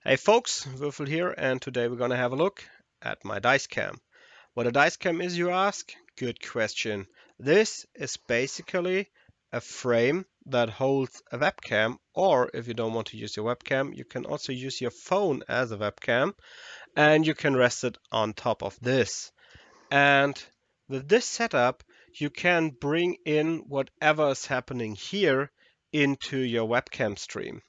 Hey folks, Würfel here, and today we're gonna have a look at my dice cam. What a dice cam is, you ask? Good question. This is basically a frame that holds a webcam, or if you don't want to use your webcam, you can also use your phone as a webcam, and you can rest it on top of this. And with this setup, you can bring in whatever is happening here into your webcam stream.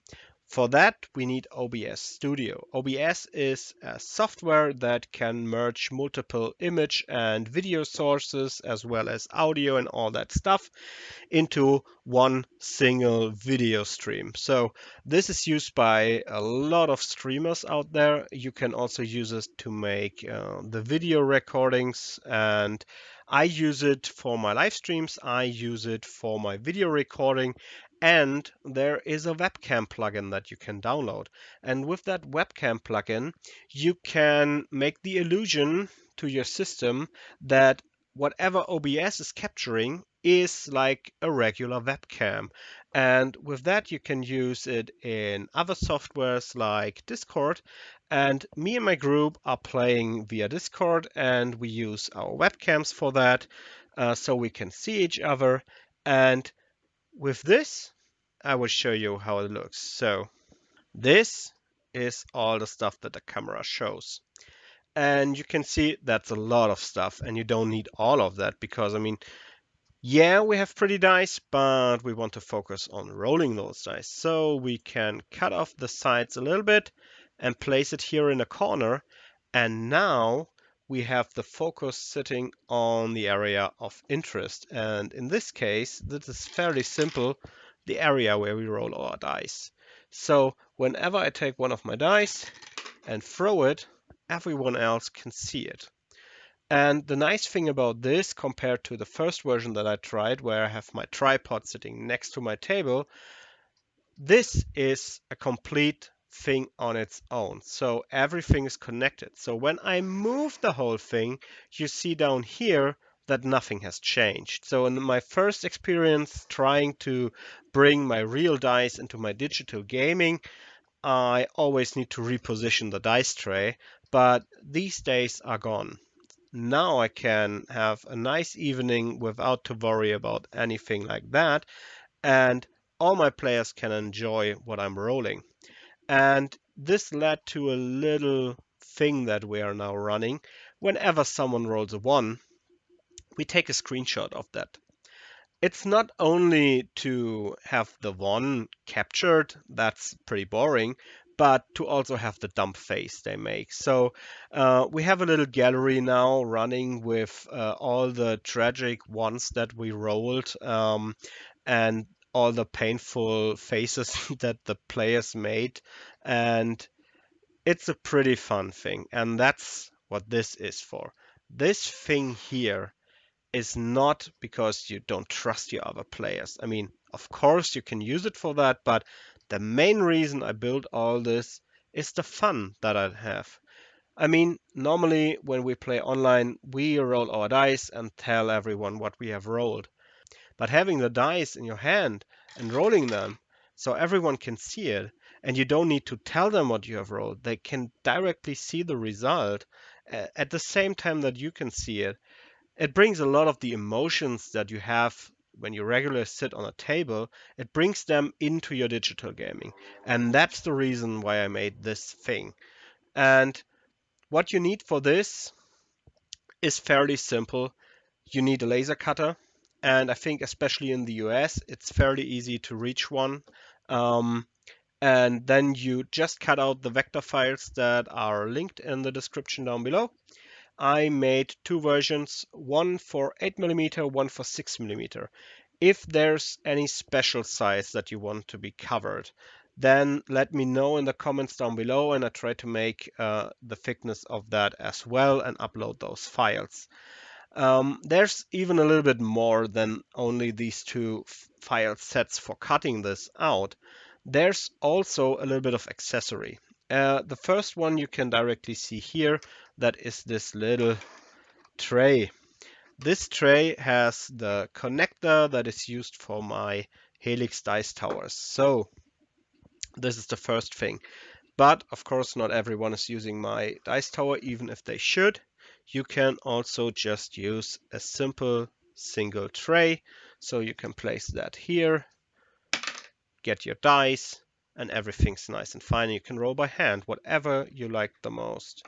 For that, we need OBS Studio. OBS is a software that can merge multiple image and video sources as well as audio and all that stuff into one single video stream. So this is used by a lot of streamers out there. You can also use it to make the video recordings, and I use it for my live streams. I use it for my video recording, and there is a webcam plugin that you can download. And with that webcam plugin, you can make the illusion to your system that whatever OBS is capturing is like a regular webcam. And with that, you can use it in other softwares like Discord. And me and my group are playing via Discord, and we use our webcams for that so we can see each other. And with this, I will show you how it looks. So this is all the stuff that the camera shows. And you can see that's a lot of stuff, and you don't need all of that because, I mean, yeah, we have pretty dice, but we want to focus on rolling those dice. So we can cut off the sides a little bit and place it here in a corner. And now we have the focus sitting on the area of interest. And in this case, this is fairly simple, the area where we roll our dice. So whenever I take one of my dice and throw it, everyone else can see it. And the nice thing about this, compared to the first version that I tried, where I have my tripod sitting next to my table, this is a complete thing on its own. So everything is connected. So when I move the whole thing, you see down here that nothing has changed. So in my first experience trying to bring my real dice into my digital gaming, I always need to reposition the dice tray, but these days are gone. Now I can have a nice evening without to worry about anything like that, and all my players can enjoy what I'm rolling. And this led to a little thing that we are now running. Whenever someone rolls a 1, we take a screenshot of that. It's not only to have the 1 captured, that's pretty boring, but to also have the dump face they make. So we have a little gallery now running with all the tragic ones that we rolled, and all the painful faces that the players made. And it's a pretty fun thing. And that's what this is for. This thing here is not because you don't trust your other players. I mean, of course you can use it for that, but the main reason I built all this is the fun that I have. I mean, normally when we play online, we roll our dice and tell everyone what we have rolled. But having the dice in your hand and rolling them so everyone can see it, and you don't need to tell them what you have rolled, they can directly see the result at the same time that you can see it. It brings a lot of the emotions that you have when you regularly sit on a table, it brings them into your digital gaming. And that's the reason why I made this thing. And what you need for this is fairly simple. You need a laser cutter. And I think, especially in the US, it's fairly easy to reach one. Um, and then you just cut out the vector files that are linked in the description down below. I made two versions, one for 8mm, one for 6mm. If there's any special size that you want to be covered, then let me know in the comments down below, and I try to make the thickness of that as well and upload those files. There's even a little bit more than only these two file sets for cutting this out. There's also a little bit of accessory. The first one you can directly see here, that is this little tray. This tray has the connector that is used for my Helix dice towers. So this is the first thing. But of course, not everyone is using my Dice Tower, even if they should. You can also just use a simple single tray. So you can place that here, get your dice, and everything's nice and fine. You can roll by hand, whatever you like the most.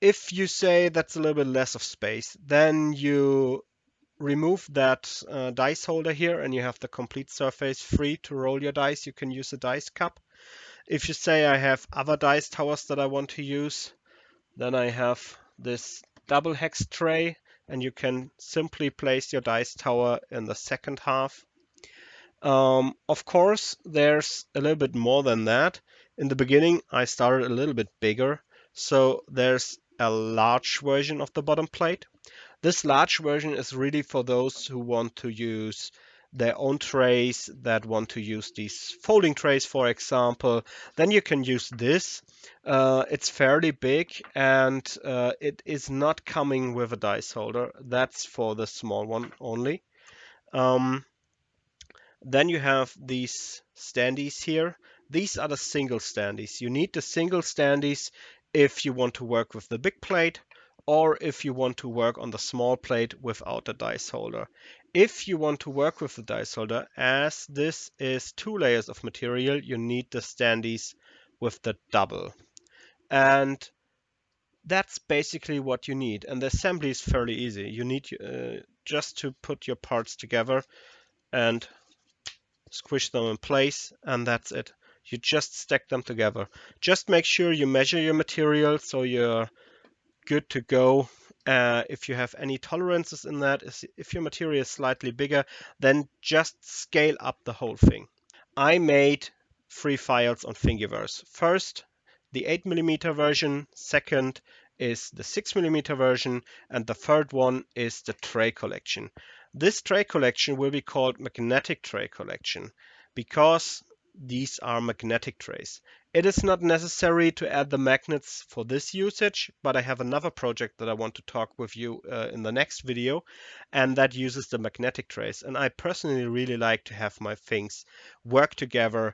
If you say that's a little bit less of space, then you remove that dice holder here and you have the complete surface free to roll your dice. You can use a dice cup. If you say I have other dice towers that I want to use, then I have this double hex tray, and you can simply place your dice tower in the second half. Of course, there's a little bit more than that. In the beginning, I started a little bit bigger, so there's a large version of the bottom plate. This large version is really for those who want to use their own trays, that want to use these folding trays, for example. Then you can use this. It's fairly big, and it is not coming with a dice holder. That's for the small one only. Um, then you have these standees here. These are the single standees. You need the single standees if you want to work with the big plate, or if you want to work on the small plate without a dice holder. If you want to work with the dice holder, as this is 2 layers of material, you need the standees with the double. And that's basically what you need. And the assembly is fairly easy. You need just to put your parts together and squish them in place, and that's it. You just stack them together. Just make sure you measure your material so you're good to go. If you have any tolerances in that, if your material is slightly bigger, then just scale up the whole thing. I made 3 files on Thingiverse. First, the 8mm version. Second is the 6mm version. And the third one is the tray collection. This tray collection will be called magnetic tray collection because these are magnetic trays. It is not necessary to add the magnets for this usage, but I have another project that I want to talk with you in the next video, and that uses the magnetic trays. And I personally really like to have my things work together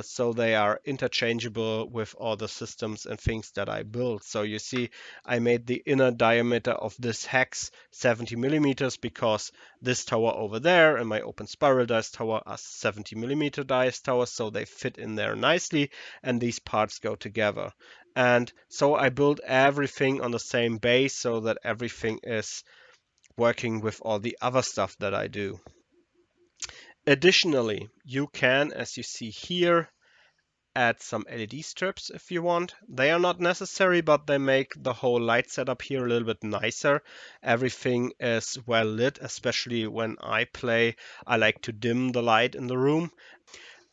so they are interchangeable with all the systems and things that I build. So you see, I made the inner diameter of this hex 70mm because this tower over there and my open spiral dice tower are 70mm dice towers, so they fit in there nicely and these parts go together. And so I built everything on the same base so that everything is working with all the other stuff that I do. Additionally, you can, as you see here, add some LED strips if you want. They are not necessary, but they make the whole light setup here a little bit nicer. Everything is well lit, especially when I play. I like to dim the light in the room.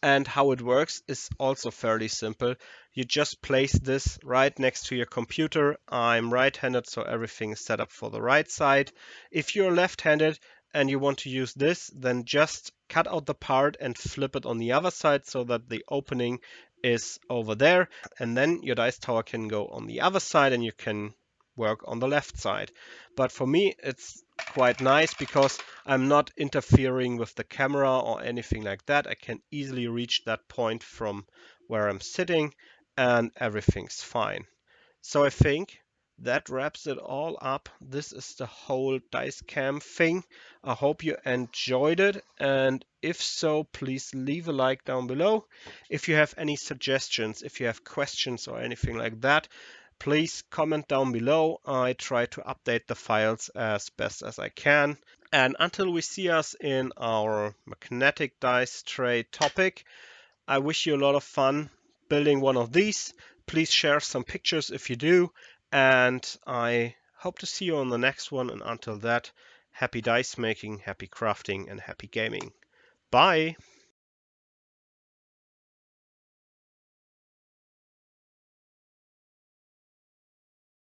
And how it works is also fairly simple. You just place this right next to your computer. I'm right-handed, so everything is set up for the right side. If you're left-handed and you want to use this, then just cut out the part and flip it on the other side so that the opening is over there. And then your dice tower can go on the other side and you can work on the left side. But for me, it's quite nice because I'm not interfering with the camera or anything like that. I can easily reach that point from where I'm sitting and everything's fine. So I think that wraps it all up. This is the whole dice cam thing. I hope you enjoyed it, and if so, please leave a like down below. If you have any suggestions, if you have questions or anything like that, please comment down below. I try to update the files as best as I can. And until we see us in our magnetic dice tray topic, I wish you a lot of fun building one of these. Please share some pictures if you do, and I hope to see you on the next one. And until that, happy dice making, happy crafting, and happy gaming. Bye!